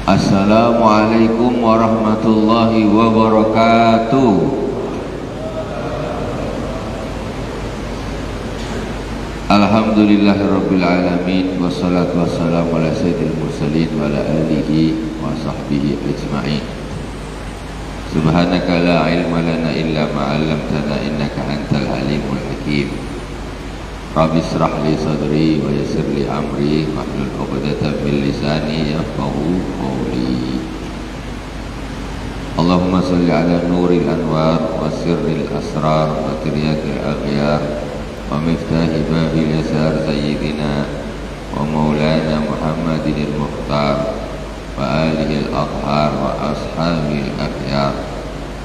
Assalamualaikum warahmatullahi wabarakatuh. Alhamdulillahirabbil alamin wassalatu wassalamu ala sayyidil mursalin wa ala alihi wa sahbihi ajma'in. Subhanaka la ilma lana illa ma 'allamtana innaka antal alimul hakim. Rabbi israh li sadri wa yassir li amri wahlul 'uqdatam min lisani yafqahu qawli. Allahumma shalli ala nuril anwar wa sirril asrar wa tiryakil aghyar wa miftahi babil yasar sayyidina wa maulana Muhammadin al-Mukhtar wa alihi al-athhar wa ashabil akhyar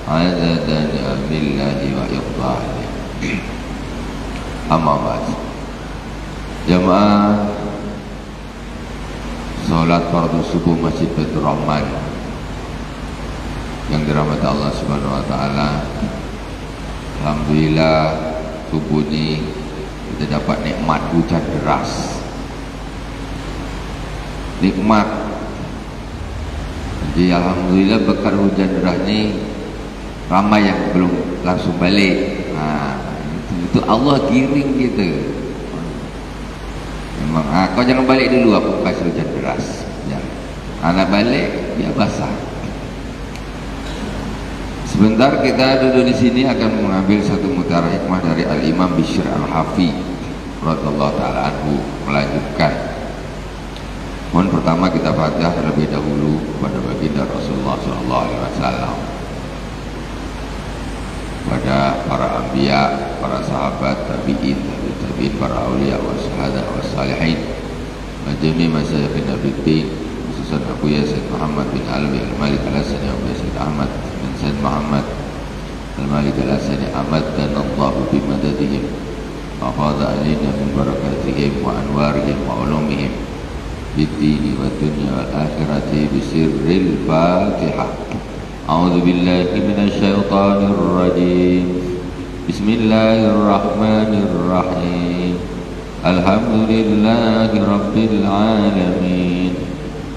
adada ni'amillahi wa iqbali. Amma ba'd. Jamaah salat fardu subuh Masjid Baitur Rahman yang dirahmati Allah Subhanahu wa taala. Alhamdulillah subuh ini kita dapat nikmat hujan deras. Nikmat. Jadi alhamdulillah berkat hujan deras ini ramai yang belum langsung balik. Itu Allah giring kita. Memang kau jangan balik dulu, aku kasih hujan deras. Anak balik dia basah. Sebentar kita duduk di sini akan mengambil satu mutiara hikmah dari Al-Imam Bishr Al-Hafi radhiyallahu taala anhu, melanjutkan. Mohon pertama kita Fatihah terlebih dahulu kepada baginda Rasulullah sallallahu alaihi wasallam, pada para anbiya, para sahabat, tabi'in, tabi'in, para awliya wa syuhada wa salihin, majami masyayikhina Nabiuddin, khususan Abu Yasin Muhammad bin Alwi Al-Malik Al-Hasani Abu Yasin Ahmad bin Said Muhammad Al-Malik Al-Hasani Ahmad, dan Allah bimadadihim wa fadha alaina min barakatihim wa anwarihim wa ulumihim bid-dini wa dunya wal akhirati bisirril Fatihah. A'udzu billahi minasyaitonir rajim. Bismillahirrahmanirrahim. Alhamdulillahi rabbil alamin.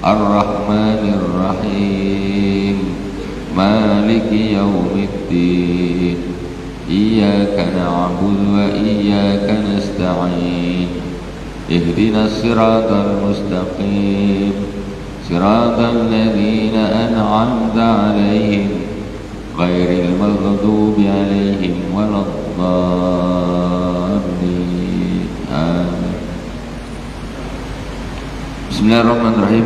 Arrahmanir rahim. Maliki yaumiddin. Iyyaka na'budu wa iyyaka nasta'in. Ihdinas siratal mustaqim. صراط الذين أنعمت عليهم غير المغضوب عليهم ولا الضالين آمين. Bismillahirrahmanirrahim.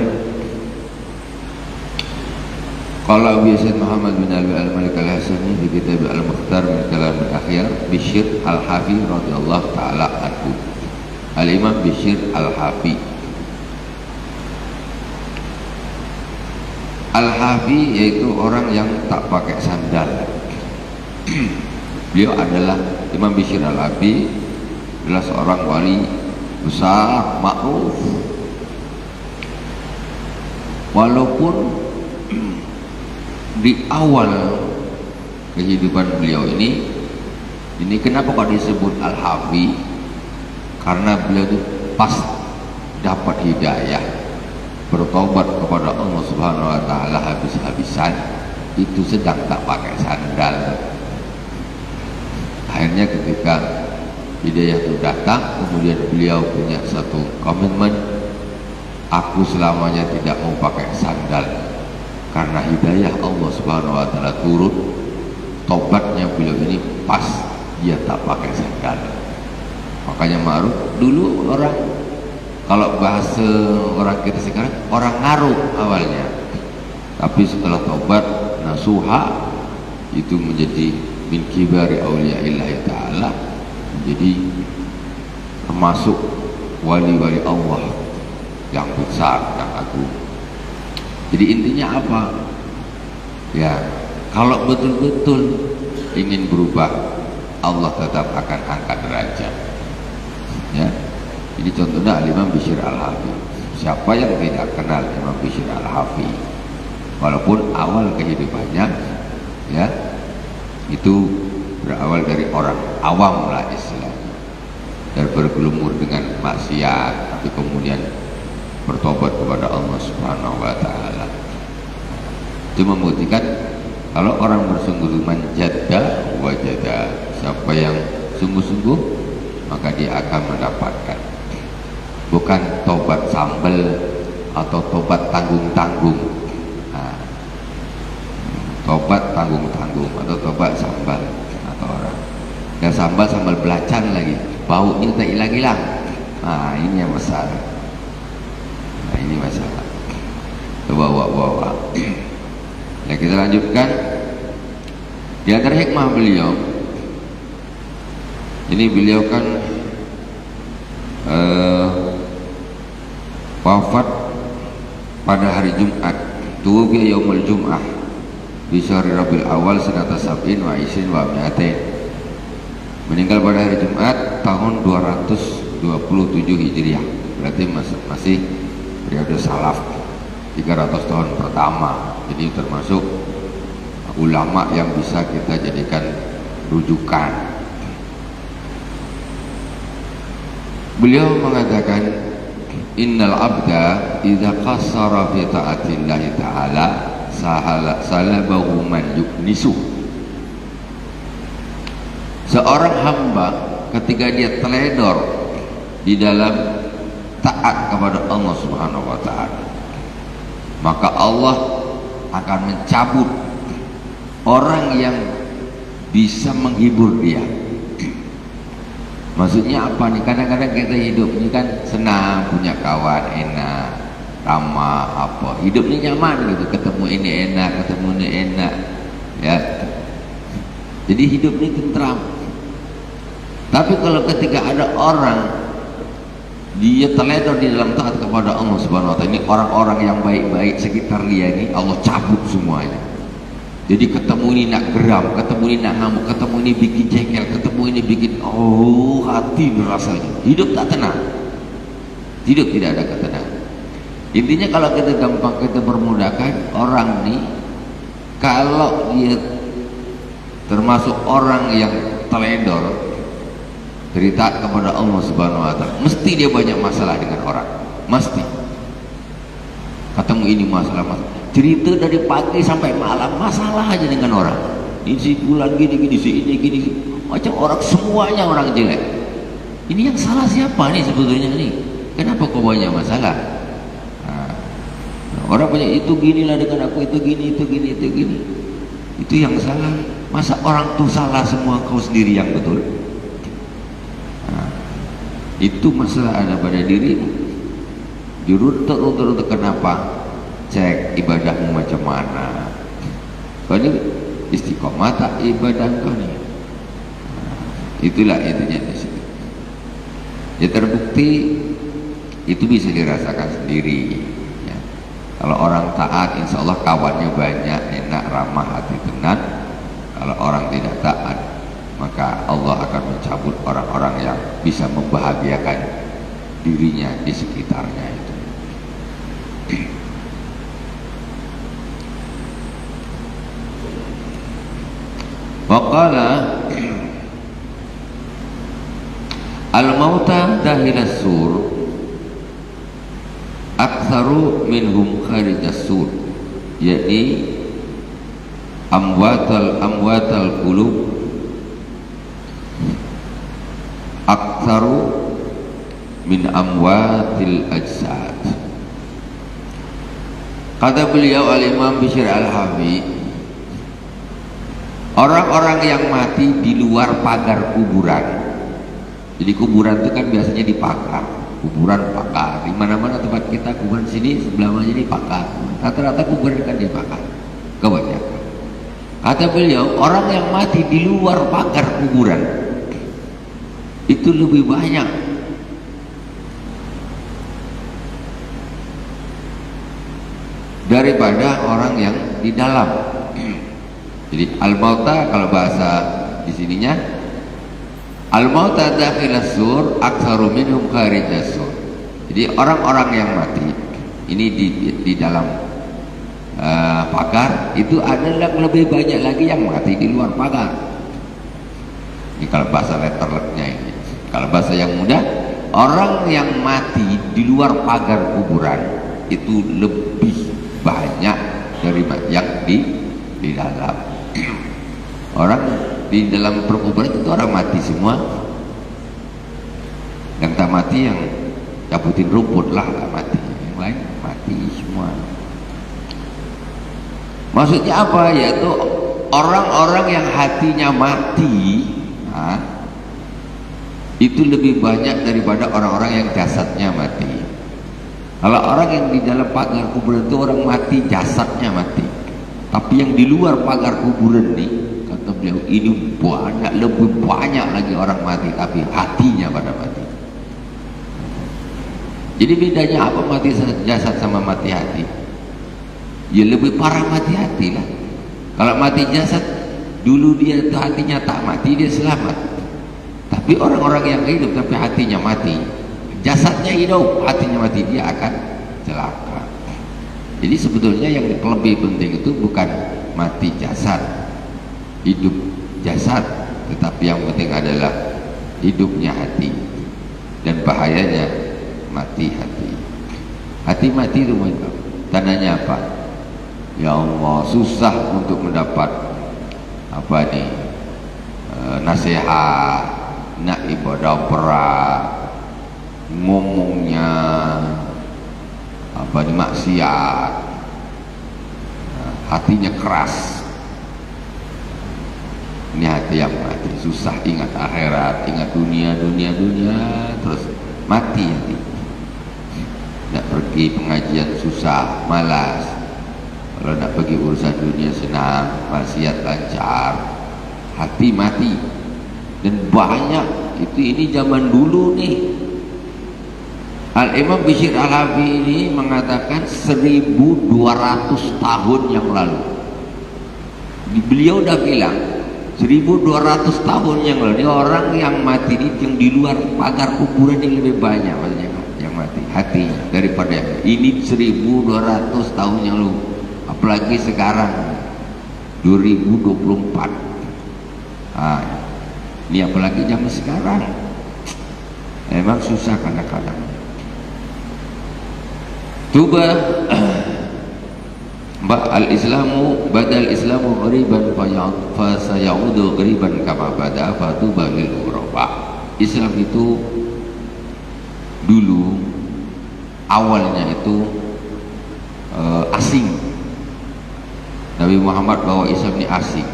Qala Abu Yasin Muhammad bin Alwi Al-Malik Al-Hasani di kitab Al-Mukhtar min Kalam Al-Akhyar Bishr Al-Hafi radhiyallahu taala anhu. Al-Imam Bishr Al-Hafi Al-Hafi yaitu orang yang tak pakai sandal. Beliau adalah Imam Bishr Al-Hafi, adalah seorang wali besar, makruf. Walaupun di awal kehidupan beliau ini kenapa kok disebut Al-Hafi? Karena beliau itu pas dapat hidayah, bertobat kepada Allah Subhanahu wa taala habis-habisan, itu sedang tak pakai sandal. Akhirnya ketika hidayah itu datang, kemudian beliau punya satu komitmen, aku selamanya tidak mau pakai sandal. Karena hidayah Allah Subhanahu wa taala turun, tobatnya beliau ini pas dia tak pakai sandal. Makanya ma'ruf dulu orang, kalau bahasa orang kita sekarang, orang ngaruh awalnya, tapi setelah taubat nasuha itu menjadi min kibari auliyaillah ta'ala, menjadi termasuk wali-wali Allah yang besar, yang agung. Jadi intinya apa? Ya, kalau betul-betul ingin berubah, Allah tetap akan angkat derajat. Ya. Jadi contohnya Imam Bishr Al-Hafi. Siapa yang tidak kenal Imam Bishr Al-Hafi? Walaupun awal kehidupannya ya itu berawal dari orang awam lah istilahnya, dan bergelumur dengan maksiat, tapi kemudian bertobat kepada Allah Subhanahu wa taala. Itu membuktikan kalau orang bersungguh-sungguh menjada wajada, siapa yang sungguh-sungguh maka dia akan mendapatkan. Bukan tobat sambal atau tobat tanggung-tanggung. Nah, tobat tanggung-tanggung atau tobat sambal atau orang. Dan sambal belacan lagi, baunya tak hilang-hilang. Nah, ini yang masalah. Nah, ini masalah. Bawa. Nah, kita lanjutkan. Di antara hikmah beliau, ini beliau kan wafat pada hari Jumat, tuwfiya yaumul Jum'ah di syahri Rabiul Awal sanata sab'in wa isrin wa mi'atain. Meninggal pada hari Jumat tahun 227 Hijriah. Berarti masih periode salaf 300 tahun pertama. Jadi termasuk ulama yang bisa kita jadikan rujukan. Beliau mengatakan, innal abda idza qassara fi ta'atillah ta'ala salabahu man yuknisu. Seorang hamba ketika dia teledor di dalam taat kepada Allah Subhanahu wa taala, maka Allah akan mencabut orang yang bisa menghibur dia. Maksudnya apa nih? Kadang-kadang kita hidup ini kan senang, punya kawan enak, ramah apa, hidupnya nyaman gitu, ketemu ini enak, ketemu ini enak, ya. Jadi hidup ini tentram. Tapi kalau ketika ada orang dia teledor di dalam taat kepada Allah Subhanahu wa taala, ini orang-orang yang baik-baik sekitar dia ini Allah cabut semuanya. Jadi ketemu ini nak geram, ketemu ini nak ngamuk, ketemu ini bikin jengkel, ketemu ini bikin hati rasanya. Hidup tak tenang. Hidup tidak ada ketenangan. Intinya kalau kita gampang kita permudahkan, orang ini kalau dia termasuk orang yang teledor cerita kepada Allah Subhanahu wa taala, mesti dia banyak masalah dengan orang. Mesti. Ketemu ini masalah. Cerita dari pagi sampai malam masalah aja dengan orang. Ini si bulan gini, si ini gini. Macam orang semuanya orang jelek. Ini yang salah siapa nih sebetulnya nih? Kenapa kok banyak masalah? Nah, orang banyak itu ginilah dengan aku, itu gini, itu gini, itu gini. Itu yang salah. Masa orang tuh salah semua, kau sendiri yang betul? Nah, itu masalah ada pada dirimu. Jurut kenapa? Cek ibadahmu macam mana. Kau ini istiqomah tak ibadah kau ni? Itulah intinya di situ. Ya terbukti itu bisa dirasakan sendiri. Ya. Kalau orang taat, insya Allah kawannya banyak, enak, ramah, hati tenang. Kalau orang tidak taat, maka Allah akan mencabut orang-orang yang bisa membahagiakan dirinya di sekitarnya itu. Waqala al-mauta dahilas sur aktsaru minhum kharijas sur, yakni amwatal qulub aktsaru min amwatil ajsad. Kata beliau al-Imam Bishr al-Hafi, orang-orang yang mati di luar pagar kuburan. Jadi kuburan itu kan biasanya dipakar, kuburan pakar. Di mana-mana tempat kita kuburan sini sebelah mana ini pakar. Rata-rata kuburan kan dipakar, kebanyakan. Kata beliau, orang yang mati di luar pagar kuburan itu lebih banyak daripada orang yang di dalam. Jadi al-mauta kalau bahasa di sininya al-mauta dakhilas sur aktsaru minhum kharijas sur. Jadi orang-orang yang mati ini di dalam pagar itu adalah lebih banyak lagi yang mati di luar pagar. Ini kalau bahasa letternya ini. Kalau bahasa yang mudah, orang yang mati di luar pagar kuburan itu lebih banyak dari yang di dalam. Orang di dalam perkuburan itu orang mati semua. Yang tak mati yang cabutin rumput lah mati, yang lain mati semua. Maksudnya apa? Yaitu orang-orang yang hatinya mati, itu lebih banyak daripada orang-orang yang jasadnya mati. Kalau orang yang di dalam pagar kuburan itu orang mati, jasadnya mati. Tapi yang di luar pagar kuburan nih, kata beliau, ini banyak, lebih banyak lagi orang mati, tapi hatinya pada mati. Jadi bedanya apa mati jasad sama mati hati? Ya lebih parah mati hati lah. Kalau mati jasad, dulu dia itu hatinya tak mati, dia selamat. Tapi orang-orang yang hidup tapi hatinya mati, jasadnya hidup, hatinya mati, dia akan celaka. Jadi sebetulnya yang lebih penting itu bukan mati jasad, hidup jasad, tetapi yang penting adalah hidupnya hati. Dan bahayanya mati hati. Hati mati itu tandanya apa? Ya Allah, susah untuk mendapat apa nih, nasihat, nak ibadah berat, ngomongnya apa nih, maksiat, hatinya keras. Ini hati yang mati, susah ingat akhirat, ingat dunia, terus mati hati. Nak pergi pengajian susah, malas. Kalau nak pergi urusan dunia senang, maksiat lancar, hati mati. Dan banyak itu, ini zaman dulu nih. Al-Imam Bishr Al-Hanafi ini mengatakan 1200 tahun yang lalu. Beliau udah bilang 1200 tahun yang lalu, ini orang yang mati ini yang di luar pagar kuburan yang lebih banyak maksudnya yang mati hati daripada ini 1200 tahun yang lalu. Apalagi sekarang 2024. Ini apalagi zaman sekarang. Memang susah kadang-kadang. Tuba al-Islamu badal Islamu ghariban fa sayaudu ghariban kama bada fa tuba lil ghuraba. Islam itu dulu awalnya itu asing. Nabi Muhammad bawa Islam ini asing.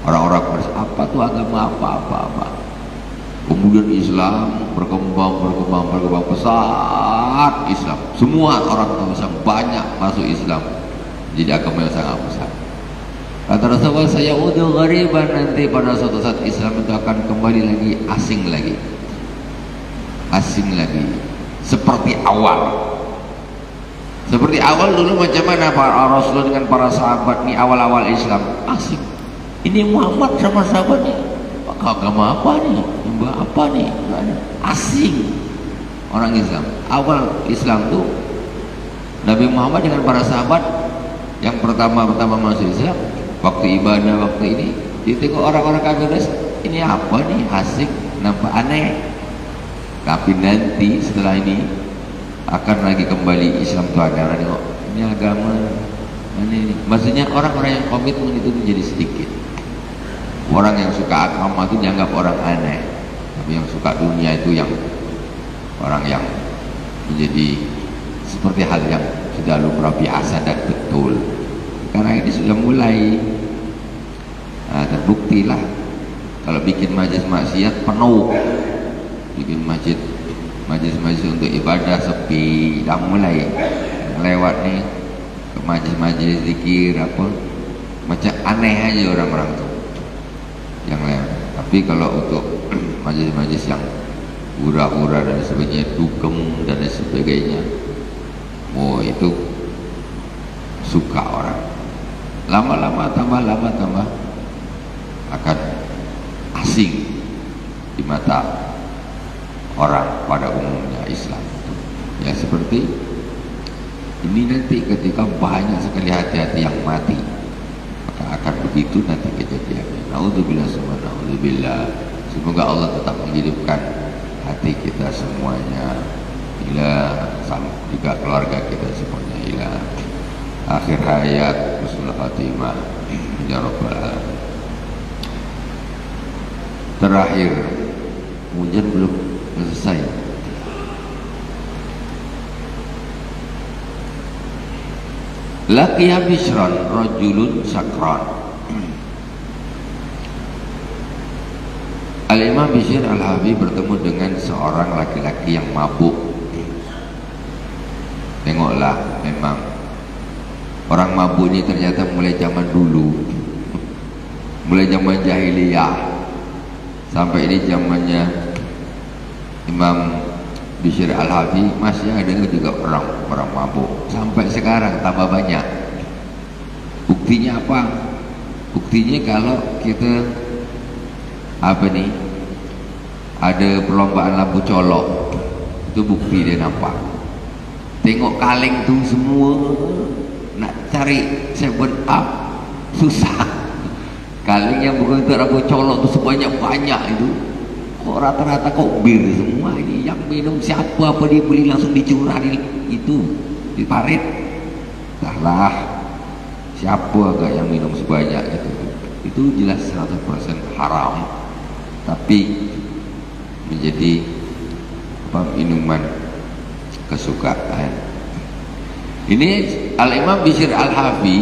Orang-orang berkata, apa tuh agama apa. Kemudian Islam berkembang pesat. Islam, semua orang tahu Islam, banyak masuk Islam. Jadi agama yang sangat besar. Kata Rasulullah, saya udah ghariban, nanti pada suatu saat Islam itu akan kembali lagi asing lagi. Seperti awal. Seperti awal dulu macam mana para Rasul dengan para sahabat nih, awal-awal Islam asing. Ini Muhammad sama sahabat nih, agama apa nih, nyembah apa nih, asing. Orang Islam awal Islam tuh Nabi Muhammad dengan para sahabat yang pertama masuk Islam, waktu ibadah, waktu ini ditengok orang-orang kafir, ini apa nih, asing, nampak aneh. Tapi nanti setelah ini akan lagi kembali Islam tuh ada orang tengok ini agama ini. Maksudnya orang-orang yang komitmen itu menjadi sedikit. Orang yang suka agama itu dianggap orang aneh, tapi yang suka dunia itu yang orang yang menjadi seperti hal yang sudah lumrah biasa dan betul. Karena ini sudah mulai terbukti lah. Kalau bikin majelis maksiat penuh, bikin majelis untuk ibadah sepi, dah mulai lewat nih ke majelis zikir apa, macam aneh aja orang-orang tuh yang lewat. Tapi kalau untuk majelis yang hura-hura dan sebagainya, dugem dan sebagainya, itu suka orang. Lama-lama tambah akan asing di mata orang pada umumnya Islam. Ya seperti ini nanti ketika banyak sekali hati-hati yang mati, maka akan begitu nanti kejadiannya. Naudzubillah summa naudzubillah. Semoga Allah tetap menghidupkan hati kita semuanya, juga keluarga kita semuanya akhir hayat, husnul khatimah ya rabbal alamin. Terakhir, hujan belum selesai. Laqiya Bishran rajulun sakran. Al-Imam Bishr Al-Hafi bertemu dengan seorang laki-laki yang mabuk. Tengoklah, memang orang mabuk ini ternyata mulai zaman dulu, mulai zaman jahiliyah sampai ini zamannya Imam Bishr Al-Hafi masih ada juga orang mabuk sampai sekarang, tambah banyak. Buktinya apa? Buktinya kalau kita ada perlombaan lampu colok, itu bukti dia nampak. Tengok kaleng tuh semua nak cari 7up susah. Kaleng yang berbentuk lampu colok tuh sebanyak-banyak itu kok rata-rata kok bir semua. Ini yang minum siapa, apa dia beli langsung dicurah itu di parit. Entahlah siapa agak yang minum sebanyak itu jelas 100% haram, tapi menjadi minuman kesukaan. Ini Al-Imam Bishr Al-Hafi,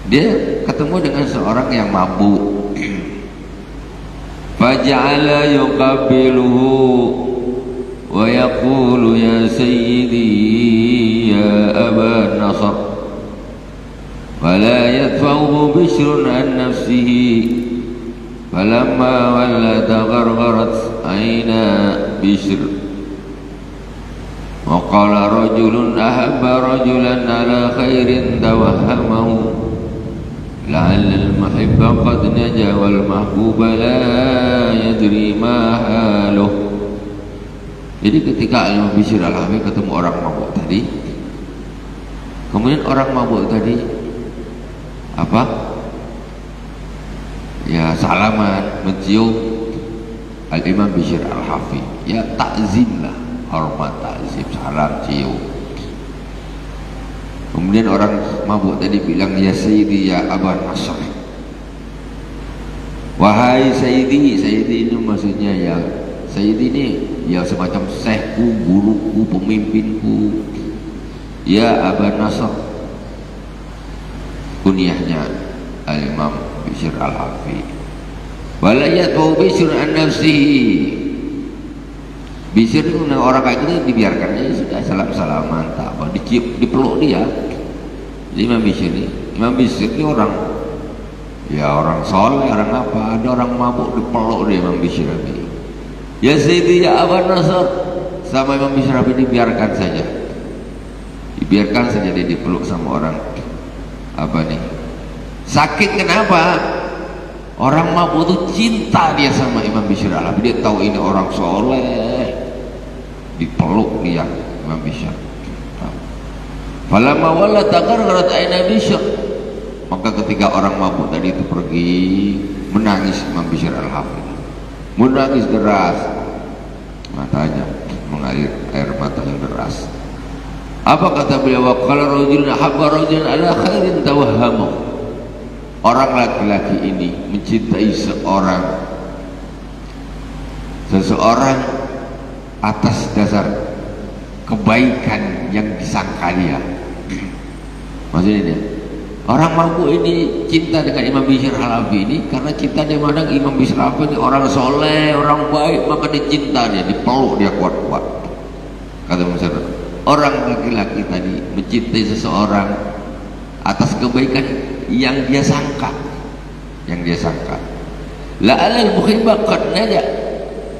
dia ketemu dengan seorang yang mabuk. Faja'ala yuqabbiluhu wa yaqulu ya sayyidi ya Aba Nasr, wala yadfa'uhu Bishrun an nafsihi. Falamma wallata ghargharat aina Bishr wa qala rajulun ahabba rajulan ala khairin tawahhamahu la'alla al-muhibba qad naja wal mahbuba la yadri ma haluh. Jadi ketika Imam Bishr Al-Hafi ketemu orang mabuk tadi, kemudian orang mabuk tadi apa? Ya salaman, mencium Al-Imam Bishr Al-Hafi, ya takzim lah, hormat, takzim, salam, cium. Kemudian orang mabuk tadi bilang ya Sayyidi ya Aba Nasr, wahai Sayyidi. Sayyidi itu maksudnya ya Sayyidi ini ya semacam syekhku, guruku, pemimpinku, ya Aba Nasr. Kunyahnya Al-Imam Bishr Al-Hafi. Walayat wa Bishr an nafsihi. Bishr itu orang kayak gitu dibiarkan aja sudah, salam-salaman, tak apa, dicium, dipeluk dia. Jadi Imam Bishr ini orang, ya orang soleh, orang apa, ada orang mabuk dipeluk dia Imam Bishr Al-Hafi. Ya Sayyidi ya Aba Nasr, sama Imam Bishr Al-Hafi dibiarkan saja. Dibiarkan saja dia dipeluk sama orang apa nih? Sakit kenapa? Orang mabuk itu cinta dia sama Imam Bishr Al-Hafi. Dia tahu ini orang soleh, dipeluk dia Imam Bishr. Falamma wallata ghargharat aina Bishr, maka ketika orang mabuk tadi itu pergi, menangis Imam Bishr Al-Hafi, menangis deras, matanya mengalir air mata yang deras. Apa kata beliau? Qala rajulun habba rajulan ala khairin tawahhamahu. Orang laki-laki ini mencintai seseorang atas dasar kebaikan yang disangka dia. Maksudnya dia, orang mabuk ini cinta dengan Imam Bishr Al-Hafi ini karena cinta dia memandang Imam Bishr Al-Hafi ini orang soleh, orang baik, maka dicinta dia, dipeluk dia kuat-kuat. Kata Muhammad, orang laki-laki tadi mencintai seseorang atas kebaikan yang dia sangka, la'alal muhibba qad naja,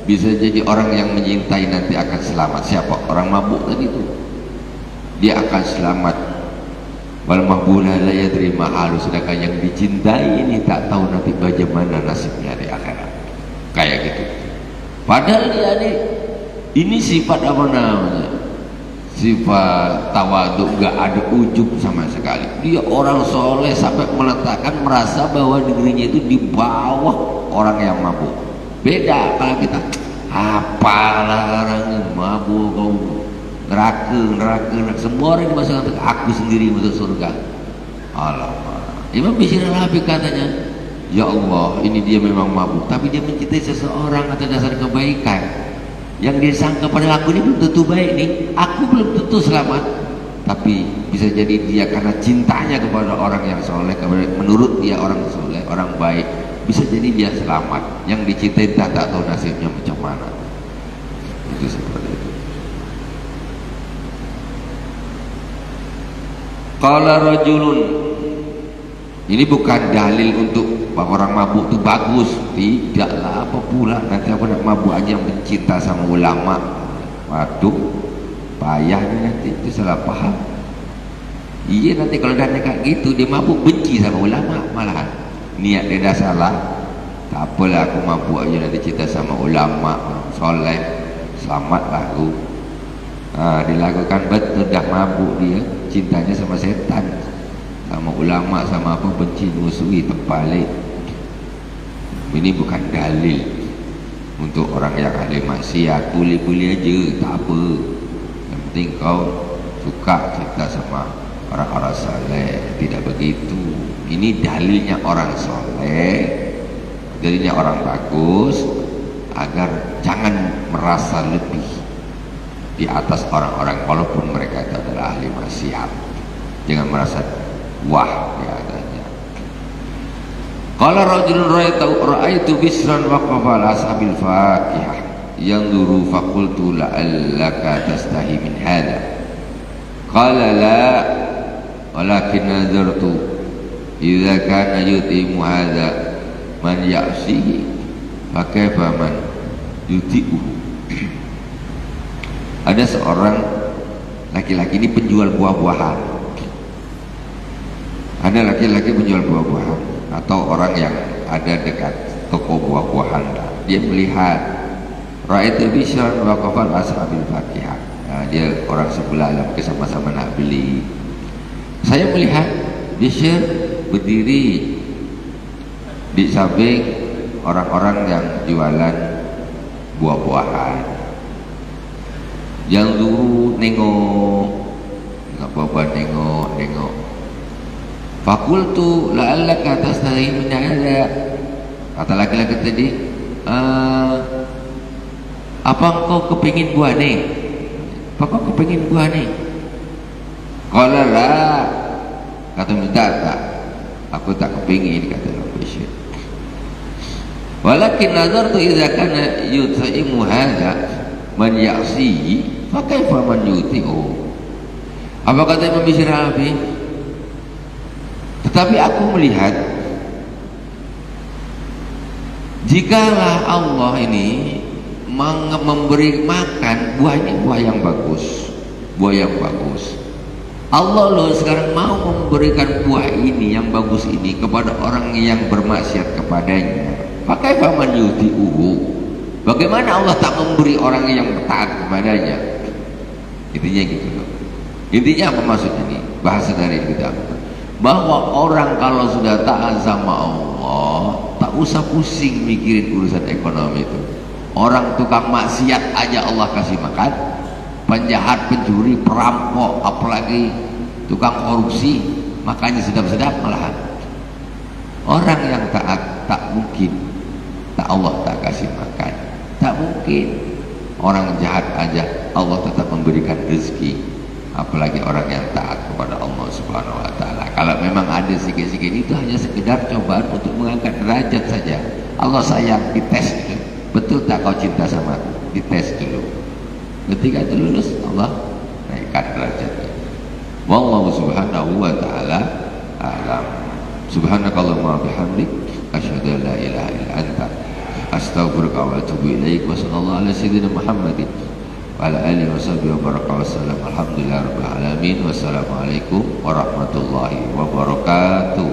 bisa jadi orang yang menyintai nanti akan selamat. Siapa? Orang mabuk tadi itu, dia akan selamat. Wal mahbula la yadri ma halu, sedangkan yang dicintai ini tak tahu nanti bagaimana nasibnya di akhirat. Kayak gitu. Padahal dia ini sifat apa namanya? Sifat tawaduk, gak ada ujub sama sekali. Dia orang soleh sampai meletakkan merasa bahwa dirinya itu di bawah orang yang mabuk. Beda kalau kita, apalah orang yang mabuk, kau neraka, semua orang dimasukkan neraka, aku sendiri masuk surga. Alamak. Imam Bishr Al-Habib katanya, ya Allah, ini dia memang mabuk, tapi dia mencintai seseorang atas dasar kebaikan. Yang dia sangka pada aku ini belum tentu baik nih, aku belum tentu selamat, tapi bisa jadi dia karena cintanya kepada orang yang soleh, menurut dia orang soleh, orang baik, bisa jadi dia selamat. Yang dicintai tak tahu nasibnya macam mana. Itu seperti itu. Qala rajulun, ini bukan dalil untuk bahwa orang mabuk itu bagus, tidaklah. Apa pula nanti aku nak mabuk aja yang mencinta sama ulama, waduh payahnya nanti, itu salah paham. Iya, nanti kalau dah kayak gitu dia mabuk benci sama ulama, malahan niat dia dah salah. Tak apalah aku mabuk aja nanti cinta sama ulama soleh, selamatlah aku. Dilakukan betul, dah mabuk dia cintanya sama setan, sama ulama, sama apa, benci, musuhi, terbalik. Ini bukan dalil untuk orang yang ahli maksiat. Boleh-boleh aja, tak apa, yang penting kau suka cinta sama orang-orang saleh. Tidak begitu. Ini dalilnya orang soleh, dalilnya orang bagus, agar jangan merasa lebih di atas orang-orang walaupun mereka itu adalah ahli maksiat. Jangan merasa wah di atasnya. Qala rajulun ra'aitu Bishran waqafa ala ashabil Fakihah yanzuru faqultu la'allaka tastahi min hadha. Qala la walakin nazartu idza kana yutimu hadha man ya'sihi fa kaifa man yuti'uhu. Ada seorang laki-laki, ini penjual buah-buahan. Ada laki-laki penjual buah-buahan atau orang yang ada dekat toko buah-buahan. Dia melihat ra'aitu Bishran waqafa ala ashabil Fakihah. Dia orang sebelah yang sama-sama nak beli. Saya melihat Bishr berdiri di samping orang-orang yang jualan buah-buahan. Yang dulu nengok apa-apa, nengok. Fakultu la'allaka tastahi min hadha. Kata laki-laki tadi, apa engkau kepingin buah ni? Apa kau kepingin buah ni? Qala la. Kata minta tak, aku tak kepingin, kata Bishr. Walakin nazartu idza kana yutaimu hadha man ya'sihi fa kaifa man yuti'u. Apa kata Imam Bishr Al-Habib? Tetapi aku melihat, jikalah Allah ini memberi makan buah ini, buah yang bagus, Allah loh sekarang mau memberikan buah ini yang bagus ini kepada orang yang bermaksiat kepadanya. Pakai faman yuti'uhu. Bagaimana Allah tak memberi orang yang taat kepadanya? Intinya gitu loh. Intinya apa maksud ini? Bahasa dari kita, bahwa orang kalau sudah taat sama Allah, tak usah pusing mikirin urusan ekonomi itu. Orang tukang maksiat aja Allah kasih makan, penjahat, pencuri, perampok, apalagi tukang korupsi, makanya sedap-sedap malahan. Orang yang taat tak mungkin tak Allah tak kasih makan, tak mungkin. Orang jahat aja Allah tetap memberikan rezeki, apalagi orang yang taat kepada Allah Subhanahu wa taala. Kalau memang ada sikit-sikit itu hanya sekedar cobaan untuk mengangkat derajat saja. Allah sayang, dites itu. Betul tak kau cinta sama aku? Dites dulu. Ketika itu lulus, Allah naikkan derajatnya. Wallahu subhanahu wa ta'ala a'lam. Subhanakallahumma bihamdik asyhadu an la ilaha illa anta astaghfiruka wa atubu ilaik. Wa sallallahu ala sayyidina Muhammadin wa ala alihi wa sahbihi wa baraka wa sallam. Alhamdulillah rabbil alamin. Wassalamualaikum warahmatullahi wabarakatuh.